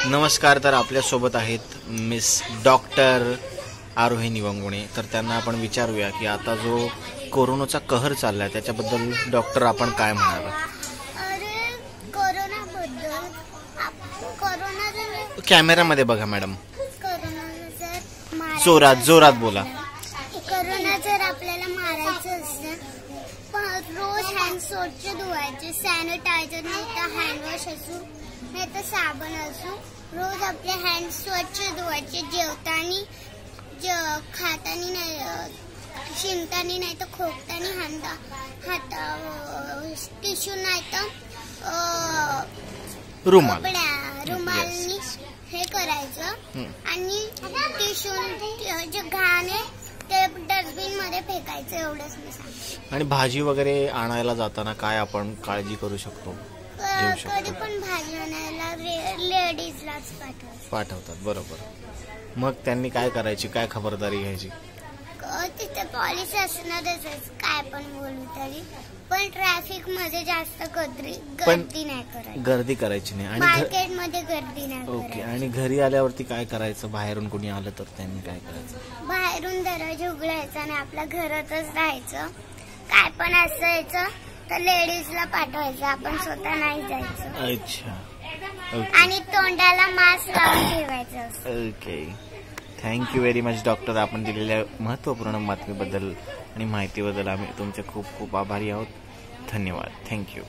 नमस्कार. तर आपल्यासोबत आहेत मिस डॉक्टर आरोही निवंगुणे. तर त्यांना आपण विचारूया की आता जो कोरोनाचा कहर चाललाय त्याच्याबद्दल डॉक्टर आपण काय म्हणाल. कॅमेरामध्ये बघा मॅडम. जोरात बोला. कोरोना जर आपल्याला मारायचं असेल रोज हँड स्वच्छ धुवायचे. सॅनिटायझर नाही तर हँडवॉश असू नाही तर साबण असू. रोज आपले हँड स्वच्छ धुवायचे. जेवतानी खातानी नाही, शिंकतानी नाही तर खोकतानी हात टिश्यू नाही तर रुमालनी हे करायचं आणि टिश्यू जे घाण आहे ते डस्टबिन मध्ये फेकायचं. एवढंच मी सांगते. आणि भाजी वगैरे आणायला जाताना काय आपण काळजी करू शकतो. कधी पण भाजी आणायला लेडीजलाच पाठवतात. बरोबर. मग त्यांनी काय करायची, काय खबरदारी घ्यायची. तिथे पॉलिसी असणारच काय पण बोलू तरी, पण ट्रॅफिक मध्ये जास्त गर्दी नाही करायची. गर्दी करायची नाही. आणि मार्केट मध्ये गर्दी नाही. ओके. आणि घरी आल्यावरती काय करायचं. बाहेरून कोणी आलं तर त्यांनी काय करायचं. बाहेरून दरवाजा उघडायचा आणि आपल्या घरातच राहायचं. काय पण असायचं तर लेडीजला पाठवायचं. आपण स्वतः नाही जायचं. अच्छा. आणि तोंडाला मास्क लावून ठेवायचं. Okay. Thank you very much doctor. आपण दिलेल्या महत्त्वपूर्ण बातमीबद्दल आणि माहितीबद्दल आम्ही तुमचे खूप खूप आभारी आहोत. धन्यवाद. थँक्यू.